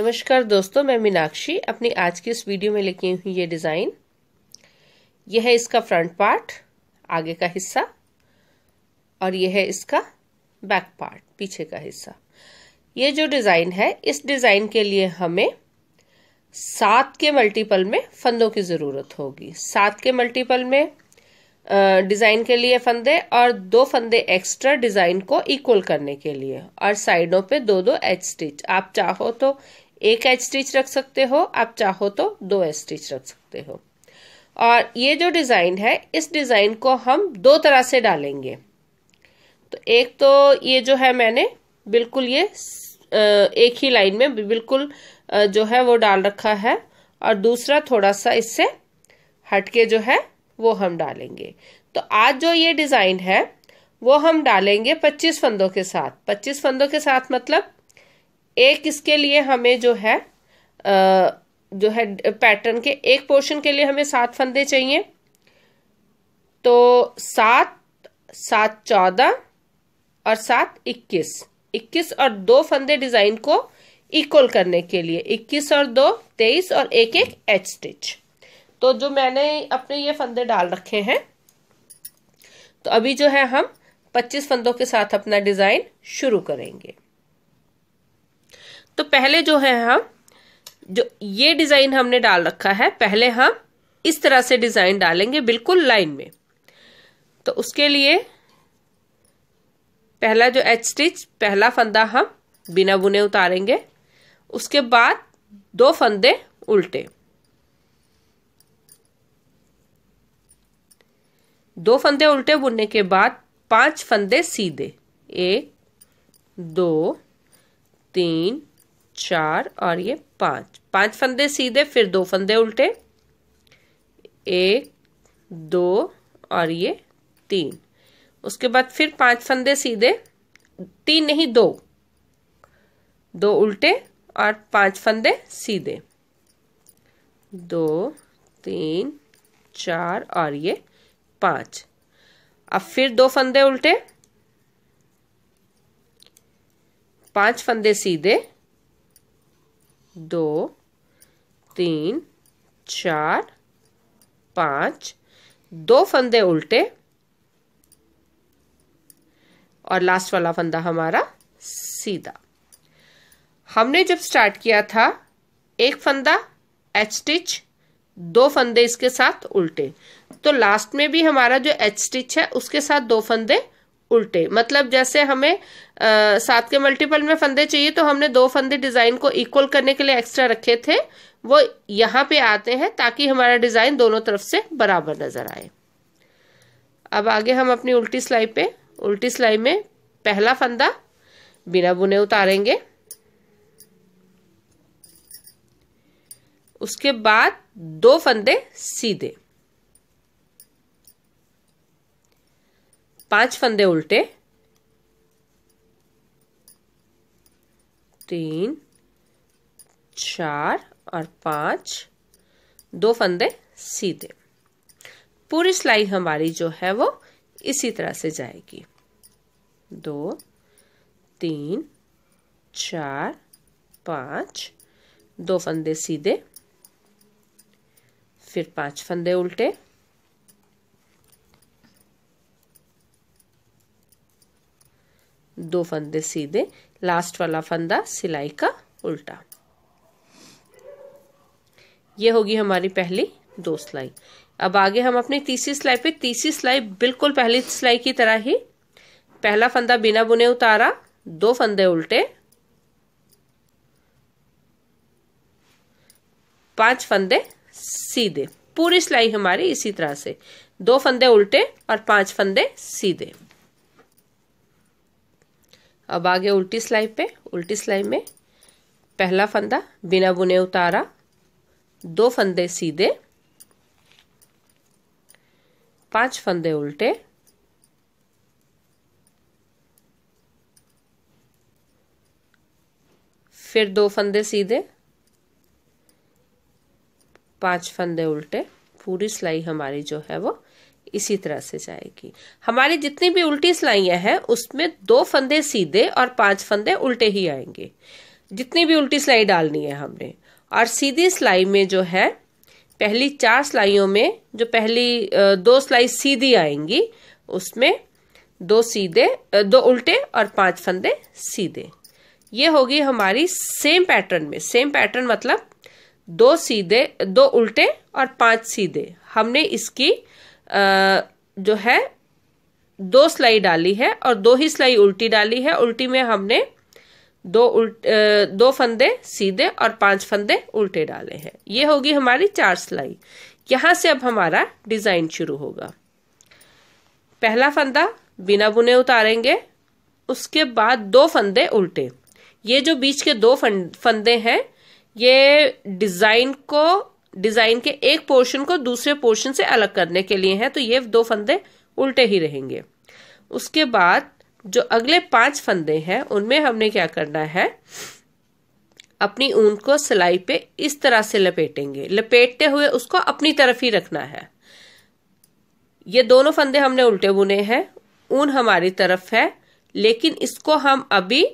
नमस्कार दोस्तों, मैं मीनाक्षी अपनी आज की इस वीडियो में लेके आई हूँ ये डिज़ाइन। यह है इसका फ्रंट पार्ट, आगे का हिस्सा, और यह है इसका बैक पार्ट, पीछे का हिस्सा। ये जो डिज़ाइन है, इस डिज़ाइन के लिए हमें 7 के मल्टीपल में फंदों की ज़रूरत होगी। 7 के मल्टीपल में डिज़ाइन के लिए फंदे और 2 फंदे एक्स्ट्रा डिज़ाइन को इक्वल करने के लिए, और साइडों पे 2-2 एच स्टिच। आप चाहो तो 1 एच स्टिच रख सकते हो, आप चाहो तो 2 एच स्टिच रख सकते हो। और ये जो डिज़ाइन है, इस डिज़ाइन को हम 2 तरह से डालेंगे। तो एक तो ये जो है मैंने बिल्कुल ये एक ही लाइन में बिल्कुल जो है वो डाल रखा है, और दूसरा थोड़ा सा इससे हटके जो है वो हम डालेंगे। तो आज जो ये डिज़ाइन है वो हम डालेंगे 25 फंदों के साथ। 25 फंदों के साथ मतलब एक इसके लिए हमें जो है पैटर्न के एक पोर्शन के लिए हमें 7 फंदे चाहिए। तो 7, 7 14 और 7 21, 21 और 2 फंदे डिजाइन को इक्वल करने के लिए, 21 और 2 23 और 1-1 एच स्टिच। तो जो मैंने अपने ये फंदे डाल रखे हैं, तो अभी जो है हम 25 फंदों के साथ अपना डिजाइन शुरू करेंगे। तो पहले जो है हम जो ये डिजाइन हमने डाल रखा है, पहले हम इस तरह से डिजाइन डालेंगे बिल्कुल लाइन में। तो उसके लिए पहला जो एच स्टिच, पहला फंदा हम बिना बुने उतारेंगे। उसके बाद 2 फंदे उल्टे, 2 फंदे उल्टे बुनने के बाद 5 फंदे सीधे, 1 2 3 4 और ये 5 फंदे सीधे, फिर 2 फंदे उल्टे, 1 2 और ये 3। उसके बाद फिर 5 फंदे सीधे, 3 नहीं 2 उल्टे और 5 फंदे सीधे, 2 3 4 और ये 5। अब फिर 2 फंदे उल्टे, 5 फंदे सीधे, 2 3 4 5, 2 फंदे उल्टे, और लास्ट वाला फंदा हमारा सीधा। हमने जब स्टार्ट किया था, 1 फंदा एच स्टिच, 2 फंदे इसके साथ उल्टे। तो लास्ट में भी हमारा जो एच स्टिच है उसके साथ 2 फंदे उल्टे। मतलब जैसे हमें 7 के मल्टीपल में फंदे चाहिए, तो हमने 2 फंदे डिजाइन को इक्वल करने के लिए एक्स्ट्रा रखे थे, वो यहाँ पे आते हैं ताकि हमारा डिजाइन दोनों तरफ से बराबर नजर आए। अब आगे हम अपनी उल्टी सिलाई पे, उल्टी सिलाई में पहला फंदा बिना बुने उतारेंगे। उसके बाद 2 फंदे सीधे, 5 फंदे उल्टे, 3 4 और 5, 2 फंदे सीधे। पूरी सिलाई हमारी जो है वो इसी तरह से जाएगी। 2 3 4 5, 2 फंदे सीधे, फिर 5 फंदे उल्टे, 2 फंदे सीधे, लास्ट वाला फंदा सिलाई का उल्टा। ये होगी हमारी पहली 2 सिलाई। अब आगे हम अपनी तीसरी सिलाई पे, तीसरी सिलाई बिल्कुल पहली सिलाई की तरह ही, पहला फंदा बिना बुने उतारा, 2 फंदे उल्टे, 5 फंदे सीधे। पूरी सिलाई हमारी इसी तरह से, 2 फंदे उल्टे और 5 फंदे सीधे। अब आगे उल्टी सिलाई पे, उल्टी सिलाई में पहला फंदा बिना बुने उतारा, 2 फंदे सीधे, 5 फंदे उल्टे, फिर 2 फंदे सीधे, 5 फंदे उल्टे। पूरी सिलाई हमारी जो है वो इसी तरह से जाएगी। हमारी जितनी भी उल्टी सिलाइयां हैं उसमें 2 फंदे सीधे और 5 फंदे उल्टे ही आएंगे। जितनी भी उल्टी सिलाई डालनी है हमने। और सीधी सिलाई में जो है पहली 4 सिलाइयों में जो पहली 2 सिलाई सीधी आएंगी उसमें 2 उल्टे और 5 फंदे सीधे। ये होगी हमारी सेम पैटर्न में। सेम पैटर्न मतलब 2 सीधे 2 उल्टे और 5 सीधे। हमने इसकी जो है 2 सिलाई डाली है और 2 ही सिलाई उल्टी डाली है। उल्टी में हमने 2 फंदे सीधे और 5 फंदे उल्टे डाले हैं। ये होगी हमारी 4 सिलाई। यहां से अब हमारा डिजाइन शुरू होगा। पहला फंदा बिना बुने उतारेंगे, उसके बाद 2 फंदे उल्टे। ये जो बीच के 2 फंदे हैं ये डिजाइन के एक पोर्शन को दूसरे पोर्शन से अलग करने के लिए हैं, तो ये 2 फंदे उल्टे ही रहेंगे। उसके बाद जो अगले 5 फंदे हैं उनमें हमने क्या करना है, अपनी ऊन को सिलाई पे इस तरह से लपेटेंगे। लपेटते हुए उसको अपनी तरफ ही रखना है। ये दोनों फंदे हमने उल्टे बुने हैं, ऊन हमारी तरफ है, लेकिन इसको हम अभी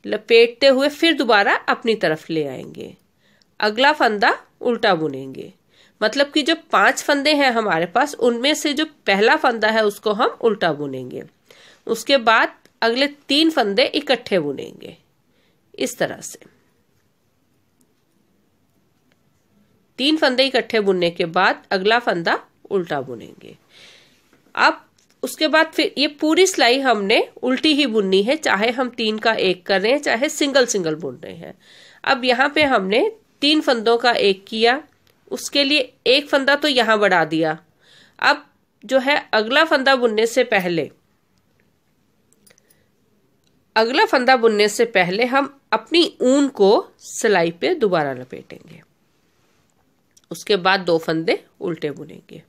लपेटते हुए फिर दोबारा अपनी तरफ ले आएंगे। अगला फंदा उल्टा बुनेंगे। मतलब कि जो 5 फंदे हैं हमारे पास उनमें से जो पहला फंदा है उसको हम उल्टा बुनेंगे। उसके बाद अगले 3 फंदे इकट्ठे बुनेंगे इस तरह से। 3 फंदे इकट्ठे बुनने के बाद अगला फंदा उल्टा बुनेंगे। अब उसके बाद फिर ये पूरी सिलाई हमने उल्टी ही बुननी है, चाहे हम 3 का 1 कर रहे हैं चाहे सिंगल सिंगल बुन रहे हैं। अब यहाँ पे हमने 3 फंदों का 1 किया, उसके लिए 1 फंदा तो यहां बढ़ा दिया। अब जो है अगला फंदा बुनने से पहले हम अपनी ऊन को सिलाई पे दोबारा लपेटेंगे। उसके बाद 2 फंदे उल्टे बुनेंगे।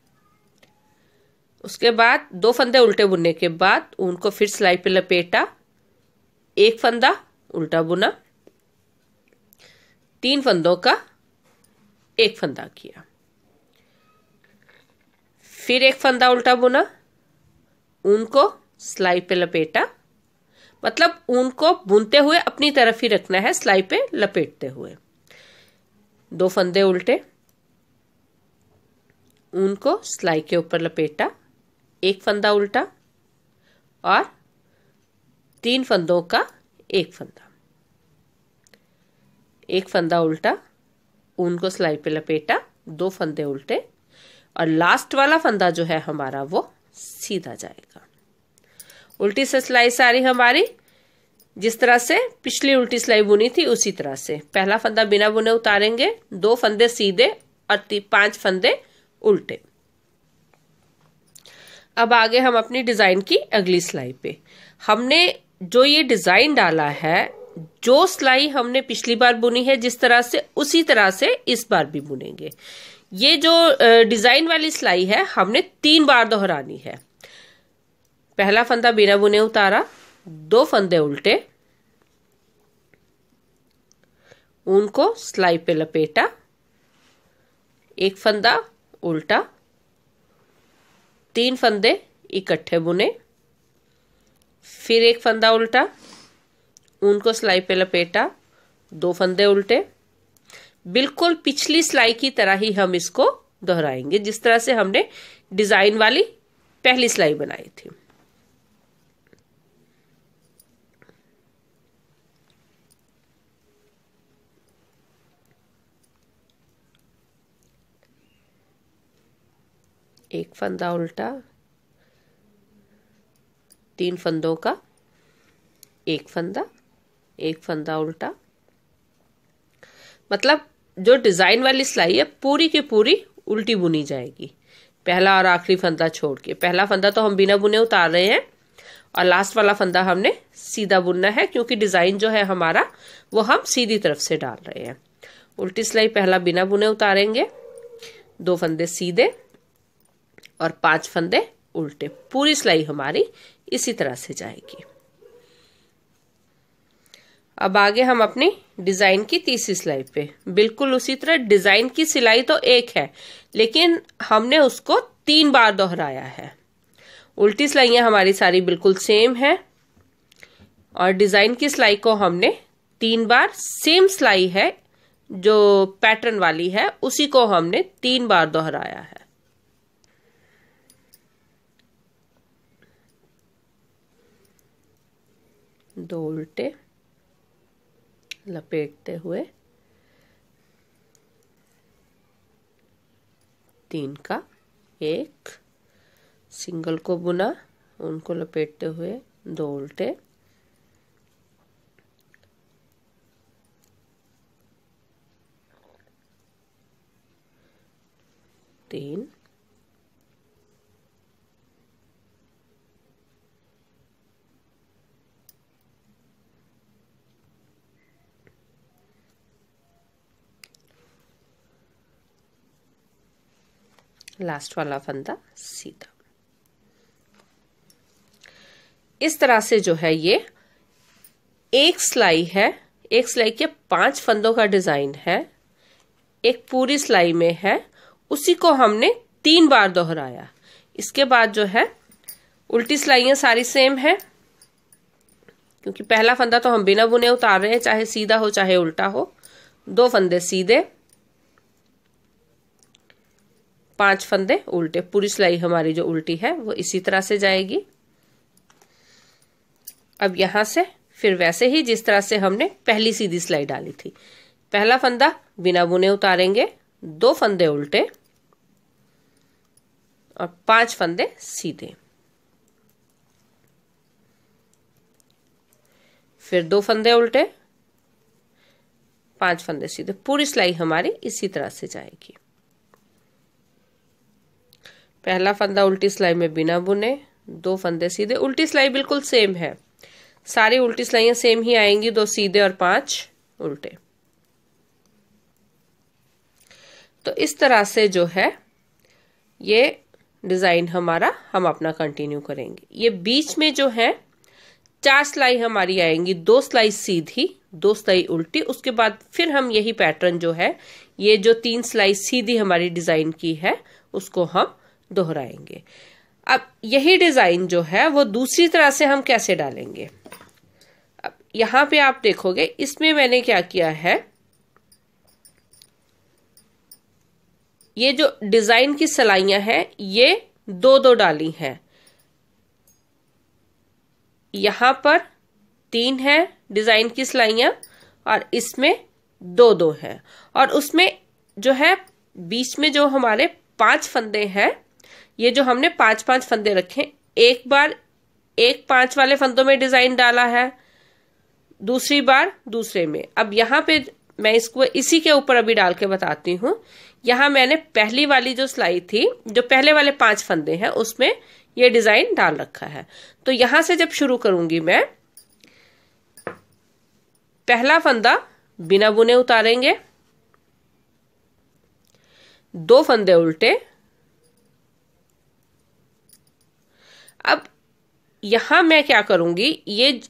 उसके बाद 2 फंदे उल्टे बुनने के बाद ऊन को फिर सिलाई पे लपेटा, 1 फंदा उल्टा बुना, 3 फंदों का 1 फंदा किया, फिर 1 फंदा उल्टा बुना, ऊन को सिलाई पे लपेटा। मतलब ऊन को बुनते हुए अपनी तरफ ही रखना है, सिलाई पे लपेटते हुए। 2 फंदे उल्टे, ऊन को सिलाई के ऊपर लपेटा, 1 फंदा उल्टा और 3 फंदों का 1 फंदा। 1 फंदा उल्टा, ऊन को सिलाई पे लपेटा, 2 फंदे उल्टे और लास्ट वाला फंदा जो है हमारा वो सीधा जाएगा। उल्टी से सिलाई सारी हमारी जिस तरह से पिछली उल्टी सिलाई बुनी थी उसी तरह से। पहला फंदा बिना बुने उतारेंगे, 2 फंदे सीधे और 5 फंदे उल्टे। अब आगे हम अपनी डिजाइन की अगली सिलाई पे। हमने जो ये डिजाइन डाला है, जो सिलाई हमने पिछली बार बुनी है जिस तरह से, उसी तरह से इस बार भी बुनेंगे। ये जो डिजाइन वाली सिलाई है हमने 3 बार दोहरानी है। पहला फंदा बिना बुने उतारा, 2 फंदे उल्टे, ऊन को सिलाई पे लपेटा, 1 फंदा उल्टा, 3 फंदे इकट्ठे बुने, फिर 1 फंदा उल्टा, ऊन को सिलाई पे लपेटा, 2 फंदे उल्टे। बिल्कुल पिछली सिलाई की तरह ही हम इसको दोहराएंगे जिस तरह से हमने डिजाइन वाली पहली सिलाई बनाई थी। एक फंदा उल्टा, 3 फंदों का 1 फंदा, 1 फंदा उल्टा। मतलब जो डिजाइन वाली सिलाई है पूरी की पूरी उल्टी बुनी जाएगी, पहला और आखिरी फंदा छोड़ के। पहला फंदा तो हम बिना बुने उतार रहे हैं और लास्ट वाला फंदा हमने सीधा बुनना है, क्योंकि डिजाइन जो है हमारा वो हम सीधी तरफ से डाल रहे हैं। उल्टी सिलाई पहला बिना बुने उतारेंगे, 2 फंदे सीधे और 5 फंदे उल्टे। पूरी सिलाई हमारी इसी तरह से जाएगी। अब आगे हम अपनी डिजाइन की तीसरी सिलाई पे बिल्कुल उसी तरह। डिजाइन की सिलाई तो एक है लेकिन हमने उसको 3 बार दोहराया है। उल्टी सिलाइयां हमारी सारी बिल्कुल सेम है और डिजाइन की सिलाई को हमने 3 बार सेम सिलाई है जो पैटर्न वाली है उसी को हमने 3 बार दोहराया है। दो उल्टे लपेटते हुए 3 का एक, सिंगल को बुना, उनको लपेटते हुए 2 उल्टे, तीन, लास्ट वाला फंदा सीधा। इस तरह से जो है ये एक सिलाई है, एक सिलाई के 5 फंदों का डिजाइन है, एक पूरी सिलाई में है, उसी को हमने 3 बार दोहराया। इसके बाद जो है उल्टी सिलाइयां सारी सेम है, क्योंकि पहला फंदा तो हम बिना बुने उतार रहे हैं, चाहे सीधा हो चाहे उल्टा हो। 2 फंदे सीधे, 5 फंदे उल्टे। पूरी सिलाई हमारी जो उल्टी है वो इसी तरह से जाएगी। अब यहां से फिर वैसे ही जिस तरह से हमने पहली सीधी सिलाई डाली थी, पहला फंदा बिना बुने उतारेंगे, 2 फंदे उल्टे और 5 फंदे सीधे, फिर 2 फंदे उल्टे, 5 फंदे सीधे। पूरी सिलाई हमारी इसी तरह से जाएगी। पहला फंदा उल्टी सिलाई में बिना बुने, 2 फंदे सीधे। उल्टी सिलाई बिल्कुल सेम है, सारी उल्टी सिलाइयां सेम ही आएंगी, 2 सीधे और 5 उल्टे। तो इस तरह से जो है ये डिजाइन हमारा हम अपना कंटिन्यू करेंगे। ये बीच में जो है 4 सिलाई हमारी आएंगी, 2 सिलाई सीधी, 2 सिलाई उल्टी। उसके बाद फिर हम यही पैटर्न जो है, ये जो 3 सिलाई सीधी हमारी डिजाइन की है उसको हम दोहराएंगे। अब यही डिजाइन जो है वो दूसरी तरह से हम कैसे डालेंगे। अब यहां पे आप देखोगे, इसमें मैंने क्या किया है, ये जो डिजाइन की सिलाइयां हैं ये 2-2 डाली हैं। यहां पर 3 है डिजाइन की सिलाइयां और इसमें 2-2 है, और उसमें जो है बीच में जो हमारे 5 फंदे हैं, ये जो हमने 5-5 फंदे रखे, एक बार एक 5 वाले फंदों में डिजाइन डाला है, दूसरी बार दूसरे में। अब यहां पे मैं इसको इसी के ऊपर अभी डाल के बताती हूं। यहां मैंने पहली वाली जो सिलाई थी, जो पहले वाले 5 फंदे हैं, उसमें ये डिजाइन डाल रखा है। तो यहां से जब शुरू करूंगी मैं, पहला फंदा बिना बुने उतारेंगे, 2 फंदे उल्टे। अब यहां मैं क्या करूंगी, ये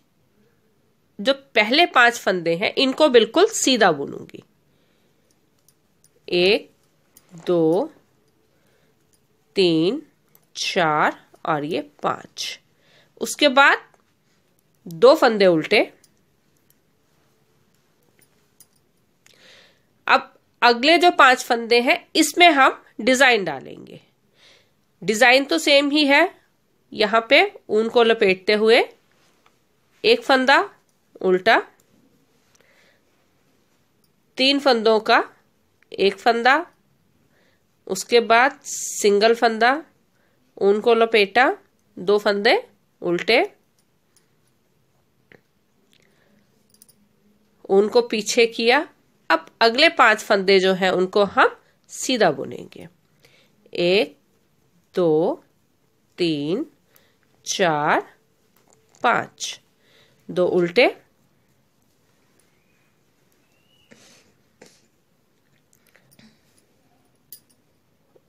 जो पहले 5 फंदे हैं इनको बिल्कुल सीधा बुनूंगी। 1 2 3 4 और ये 5। उसके बाद 2 फंदे उल्टे। अब अगले जो 5 फंदे हैं इसमें हम डिजाइन डालेंगे। डिजाइन तो सेम ही है, यहां पे ऊन को लपेटते हुए 1 फंदा उल्टा, 3 फंदों का 1 फंदा, उसके बाद सिंगल फंदा, ऊन को लपेटा, 2 फंदे उल्टे, ऊन को पीछे किया। अब अगले 5 फंदे जो हैं उनको हम सीधा बुनेंगे। 1 2 3 4 5, 2 उल्टे,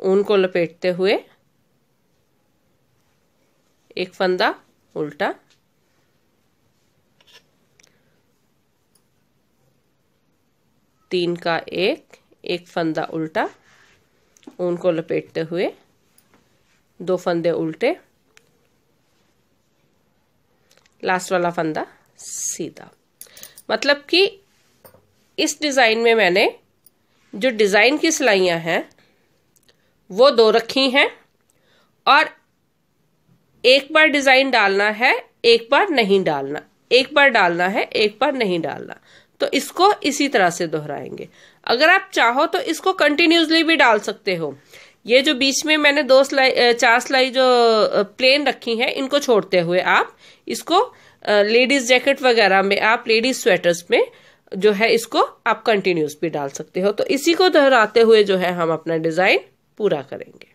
ऊन को लपेटते हुए 1 फंदा उल्टा, 3 का 1 फंदा उल्टा, ऊन को लपेटते हुए 2 फंदे उल्टे, लास्ट वाला फंदा सीधा। मतलब कि इस डिजाइन में मैंने जो डिजाइन की सिलाइयां हैं वो 2 रखी हैं और एक बार डिजाइन डालना है, एक बार नहीं डालना, एक बार डालना है, एक बार नहीं डालना। तो इसको इसी तरह से दोहराएंगे। अगर आप चाहो तो इसको कंटिन्यूसली भी डाल सकते हो। ये जो बीच में मैंने 4 सिलाई जो प्लेन रखी है, इनको छोड़ते हुए आप इसको लेडीज जैकेट वगैरह में, आप लेडीज स्वेटर्स में जो है इसको आप कंटिन्यूस भी डाल सकते हो। तो इसी को दोहराते हुए जो है हम अपना डिजाइन पूरा करेंगे।